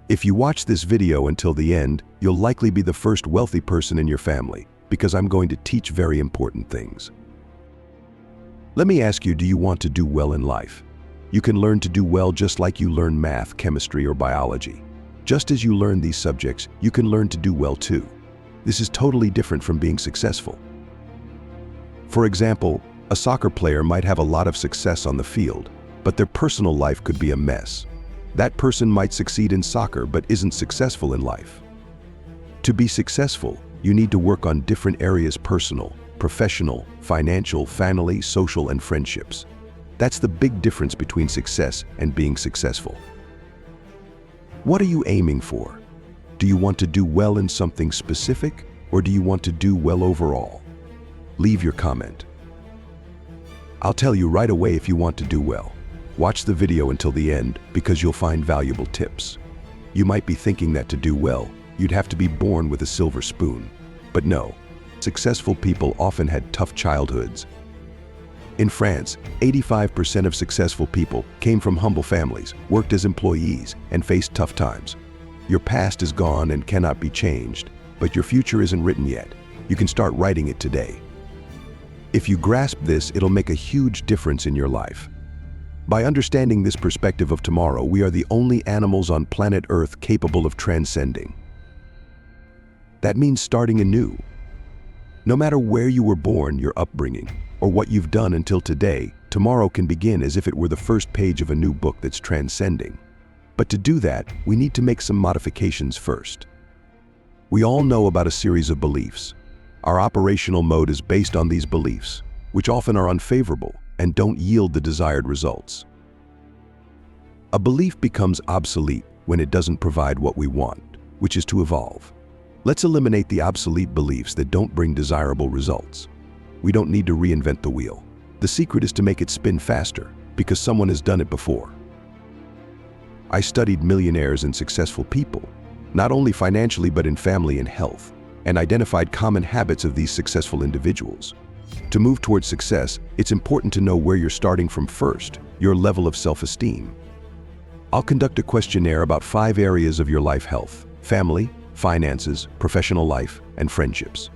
If you watch this video until the end, you'll likely be the first wealthy person in your family, because I'm going to teach very important things. Let me ask you, do you want to do well in life? You can learn to do well just like you learn math, chemistry, or biology. Just as you learn these subjects, you can learn to do well too. This is totally different from being successful. For example, a soccer player might have a lot of success on the field, but their personal life could be a mess. That person might succeed in soccer but isn't successful in life. To be successful, you need to work on different areas: personal, professional, financial, family, social, and friendships. That's the big difference between success and being successful. What are you aiming for? Do you want to do well in something specific, or do you want to do well overall? Leave your comment. I'll tell you right away if you want to do well. Watch the video until the end because you'll find valuable tips. You might be thinking that to do well, you'd have to be born with a silver spoon. But no, successful people often had tough childhoods. In France, 85% of successful people came from humble families, worked as employees, and faced tough times. Your past is gone and cannot be changed, but your future isn't written yet. You can start writing it today. If you grasp this, it'll make a huge difference in your life. By understanding this perspective of tomorrow, we are the only animals on planet Earth capable of transcending. That means starting anew. No matter where you were born, your upbringing, or what you've done until today, tomorrow can begin as if it were the first page of a new book that's transcending. But to do that, we need to make some modifications first. We all know about a series of beliefs. Our operational mode is based on these beliefs, which often are unfavorable and don't yield the desired results. A belief becomes obsolete when it doesn't provide what we want, which is to evolve. Let's eliminate the obsolete beliefs that don't bring desirable results. We don't need to reinvent the wheel. The secret is to make it spin faster, because someone has done it before. I studied millionaires and successful people, not only financially but in family and health, and identified common habits of these successful individuals. To move towards success, it's important to know where you're starting from first, your level of self-esteem. I'll conduct a questionnaire about 5 areas of your life: health, family, finances, professional life, and friendships.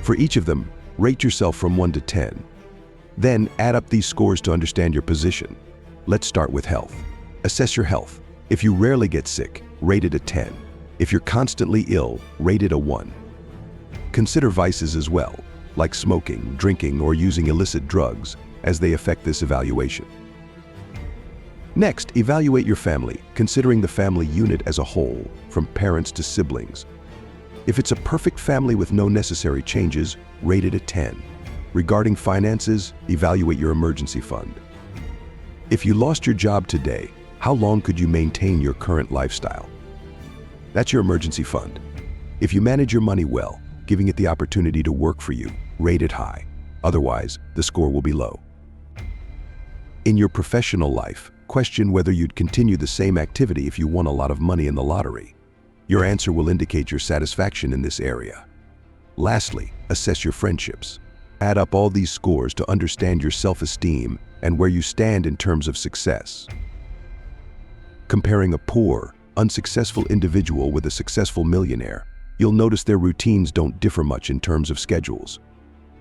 For each of them, rate yourself from 1 to 10. Then add up these scores to understand your position. Let's start with health. Assess your health. If you rarely get sick, rate it a 10. If you're constantly ill, rate it a 1. Consider vices as well, like smoking, drinking, or using illicit drugs, as they affect this evaluation. Next, evaluate your family, considering the family unit as a whole, from parents to siblings. If it's a perfect family with no necessary changes, rate it a 10. Regarding finances, evaluate your emergency fund. If you lost your job today, how long could you maintain your current lifestyle? That's your emergency fund. If you manage your money well, giving it the opportunity to work for you, rate it high. Otherwise, the score will be low. In your professional life, question whether you'd continue the same activity if you won a lot of money in the lottery. Your answer will indicate your satisfaction in this area. Lastly, assess your friendships. Add up all these scores to understand your self-esteem and where you stand in terms of success. Comparing a poor, unsuccessful individual with a successful millionaire, you'll notice their routines don't differ much in terms of schedules.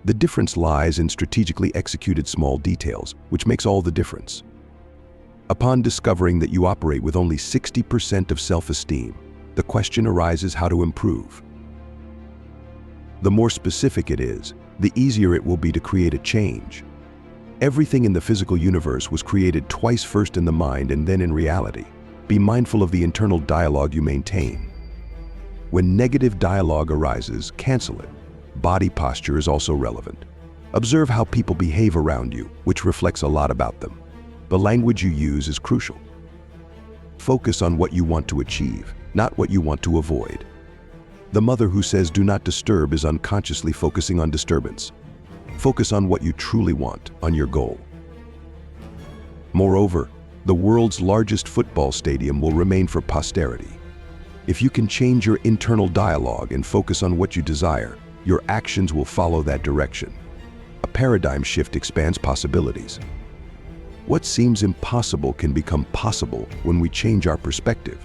The difference lies in strategically executed small details, which makes all the difference. Upon discovering that you operate with only 60% of self-esteem, the question arises how to improve. The more specific it is, the easier it will be to create a change. Everything in the physical universe was created twice, first in the mind and then in reality. Be mindful of the internal dialogue you maintain. When negative dialogue arises, cancel it. Body posture is also relevant. Observe how people behave around you, which reflects a lot about them. The language you use is crucial. Focus on what you want to achieve, not what you want to avoid. The mother who says "do not disturb" is unconsciously focusing on disturbance. Focus on what you truly want, on your goal. Moreover, the world's largest football stadium will remain for posterity. If you can change your internal dialogue and focus on what you desire, your actions will follow that direction. A paradigm shift expands possibilities. What seems impossible can become possible when we change our perspective.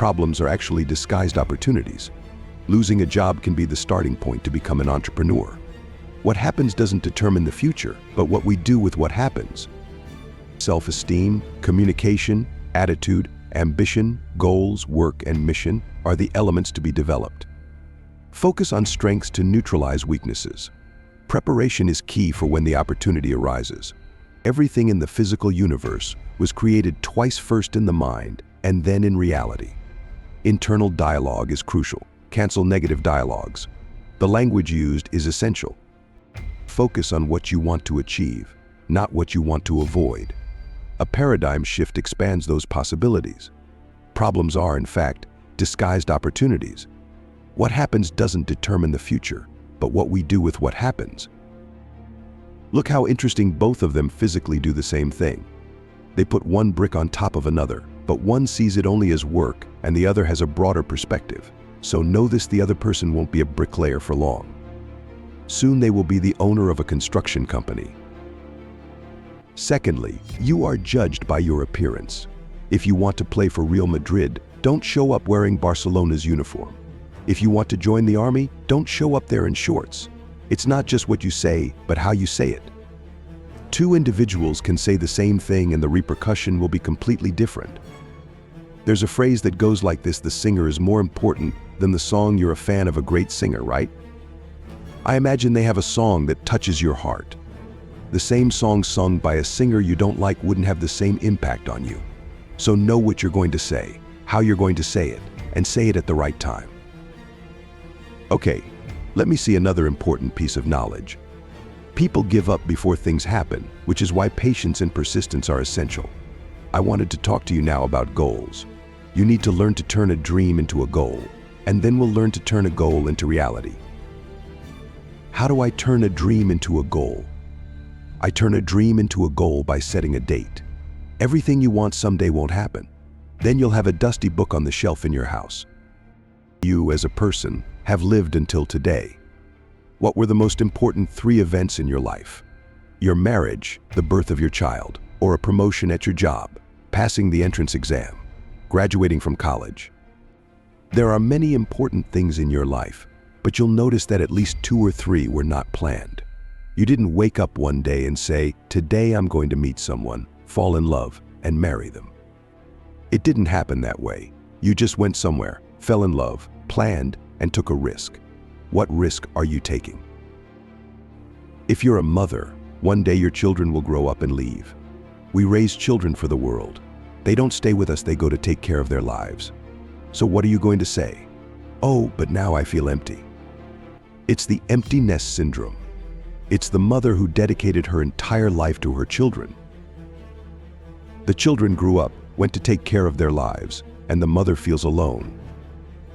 Problems are actually disguised opportunities. Losing a job can be the starting point to become an entrepreneur. What happens doesn't determine the future, but what we do with what happens. Self-esteem, communication, attitude, ambition, goals, work, and mission are the elements to be developed. Focus on strengths to neutralize weaknesses. Preparation is key for when the opportunity arises. Everything in the physical universe was created twice, first in the mind and then in reality. Internal dialogue is crucial. Cancel negative dialogues. The language used is essential. Focus on what you want to achieve, not what you want to avoid. A paradigm shift expands those possibilities. Problems are, in fact, disguised opportunities. What happens doesn't determine the future, but what we do with what happens. Look how interesting both of them physically do the same thing. They put one brick on top of another, but one sees it only as work and the other has a broader perspective. So know this: the other person won't be a bricklayer for long. Soon they will be the owner of a construction company. Secondly, you are judged by your appearance. If you want to play for Real Madrid, don't show up wearing Barcelona's uniform. If you want to join the army, don't show up there in shorts. It's not just what you say, but how you say it. Two individuals can say the same thing and the repercussion will be completely different. There's a phrase that goes like this: the singer is more important than the song. You're a fan of a great singer, right? I imagine they have a song that touches your heart. The same song sung by a singer you don't like wouldn't have the same impact on you. So know what you're going to say, how you're going to say it, and say it at the right time. Okay, let me see another important piece of knowledge. People give up before things happen, which is why patience and persistence are essential. I wanted to talk to you now about goals. You need to learn to turn a dream into a goal, and then we'll learn to turn a goal into reality. How do I turn a dream into a goal? I turn a dream into a goal by setting a date. Everything you want someday won't happen. Then you'll have a dusty book on the shelf in your house. You, as a person, have lived until today. What were the most important 3 events in your life? Your marriage, the birth of your child, or a promotion at your job, passing the entrance exam, graduating from college. There are many important things in your life, but you'll notice that at least 2 or 3 were not planned. You didn't wake up one day and say, today I'm going to meet someone, fall in love, and marry them. It didn't happen that way. You just went somewhere, fell in love, planned, and took a risk. What risk are you taking? If you're a mother, one day your children will grow up and leave. We raise children for the world. They don't stay with us, they go to take care of their lives. So what are you going to say? Oh, but now I feel empty. It's the empty nest syndrome. It's the mother who dedicated her entire life to her children. The children grew up, went to take care of their lives, and the mother feels alone.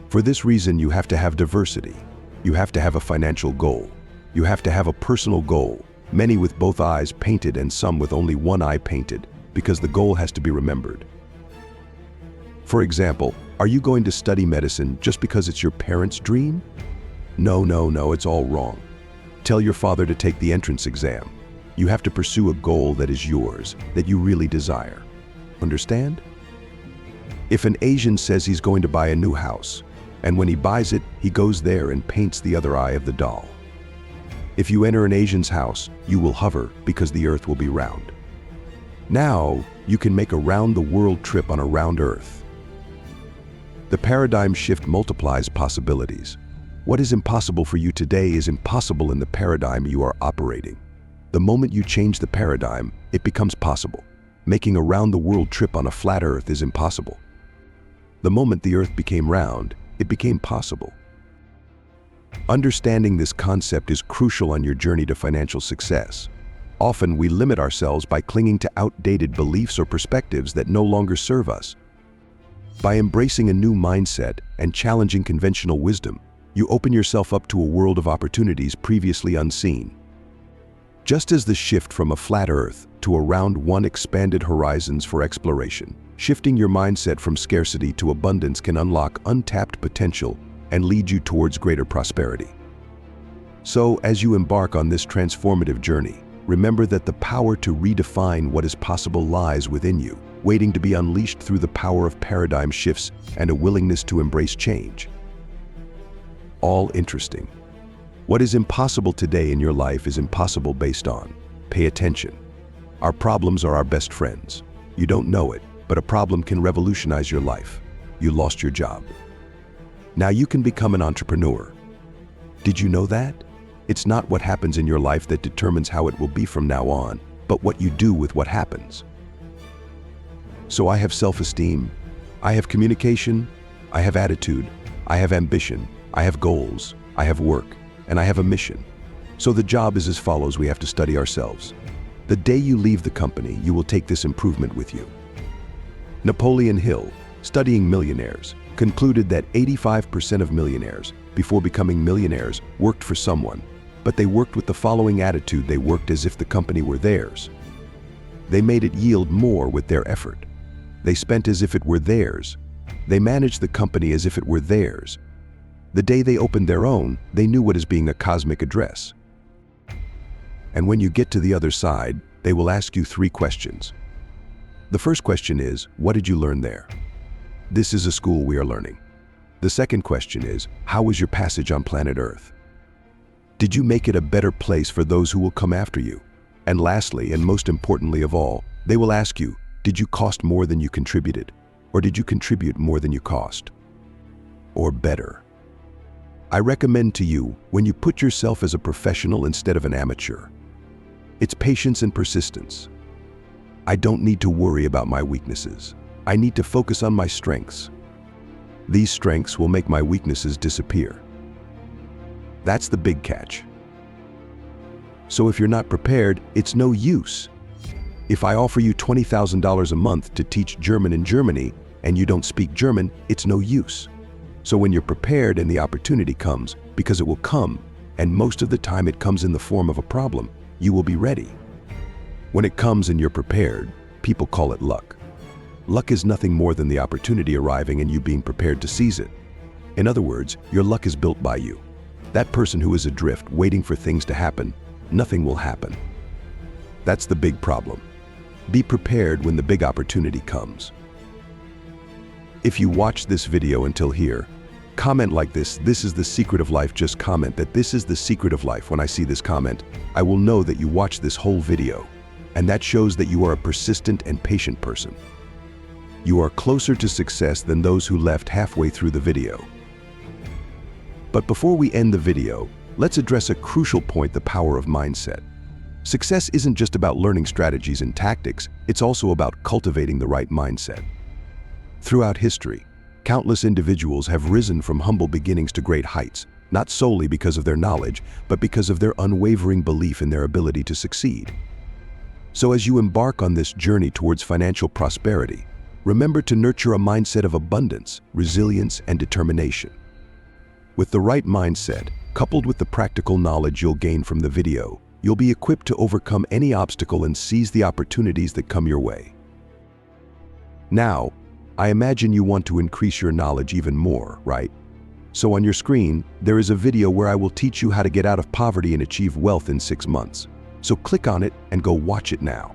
For this reason, you have to have diversity. You have to have a financial goal. You have to have a personal goal, many with both eyes painted and some with only one eye painted, because the goal has to be remembered. For example, are you going to study medicine just because it's your parents' dream? No, it's all wrong. Tell your father to take the entrance exam. You have to pursue a goal that is yours, that you really desire. Understand? If an Asian says he's going to buy a new house, and when he buys it, he goes there and paints the other eye of the doll. If you enter an Asian's house, you will hover because the earth will be round. Now, you can make a round-the-world trip on a round earth. The paradigm shift multiplies possibilities. What is impossible for you today is impossible in the paradigm you are operating. The moment you change the paradigm, it becomes possible. Making a round-the-world trip on a flat earth is impossible. The moment the earth became round, it became possible. Understanding this concept is crucial on your journey to financial success. Often we limit ourselves by clinging to outdated beliefs or perspectives that no longer serve us. By embracing a new mindset and challenging conventional wisdom, you open yourself up to a world of opportunities previously unseen. Just as the shift from a flat earth to a round one expanded horizons for exploration, shifting your mindset from scarcity to abundance can unlock untapped potential and lead you towards greater prosperity. So, as you embark on this transformative journey, remember that the power to redefine what is possible lies within you. waiting to be unleashed through the power of paradigm shifts and a willingness to embrace change. All interesting. What is impossible today in your life is impossible based on. Pay attention. Our problems are our best friends. You don't know it, but a problem can revolutionize your life. You lost your job. Now you can become an entrepreneur. Did you know that? It's not what happens in your life that determines how it will be from now on, but what you do with what happens. So I have self-esteem, I have communication, I have attitude, I have ambition, I have goals, I have work, and I have a mission. So the job is as follows: we have to study ourselves. The day you leave the company, you will take this improvement with you. Napoleon Hill, studying millionaires, concluded that 85% of millionaires, before becoming millionaires, worked for someone, but they worked with the following attitude: they worked as if the company were theirs. They made it yield more with their effort. They spent as if it were theirs. They managed the company as if it were theirs. The day they opened their own, they knew what is being a cosmic address. And when you get to the other side, they will ask you 3 questions. The first question is, what did you learn there? This is a school we are learning. The second question is, how was your passage on planet Earth? Did you make it a better place for those who will come after you? And lastly, and most importantly of all, they will ask you, did you cost more than you contributed? Or did you contribute more than you cost? Or better? I recommend to you, when you put yourself as a professional instead of an amateur, it's patience and persistence. I don't need to worry about my weaknesses. I need to focus on my strengths. These strengths will make my weaknesses disappear. That's the big catch. So if you're not prepared, it's no use. If I offer you $20,000 a month to teach German in Germany and you don't speak German, it's no use. So when you're prepared and the opportunity comes, because it will come, and most of the time it comes in the form of a problem, you will be ready. When it comes and you're prepared, people call it luck. Luck is nothing more than the opportunity arriving and you being prepared to seize it. In other words, your luck is built by you. That person who is adrift, waiting for things to happen, nothing will happen. That's the big problem. Be prepared when the big opportunity comes. If you watched this video until here, comment like this is the secret of life. Just comment that this is the secret of life. When I see this comment, I will know that you watched this whole video, and that shows that you are a persistent and patient person. You are closer to success than those who left halfway through the video. But before we end the video, let's address a crucial point: the power of mindset. Success isn't just about learning strategies and tactics, it's also about cultivating the right mindset. Throughout history, countless individuals have risen from humble beginnings to great heights, not solely because of their knowledge, but because of their unwavering belief in their ability to succeed. So as you embark on this journey towards financial prosperity, remember to nurture a mindset of abundance, resilience, and determination. With the right mindset, coupled with the practical knowledge you'll gain from the video, you'll be equipped to overcome any obstacle and seize the opportunities that come your way. Now, I imagine you want to increase your knowledge even more, right? So on your screen, there is a video where I will teach you how to get out of poverty and achieve wealth in 6 months. So click on it and go watch it now.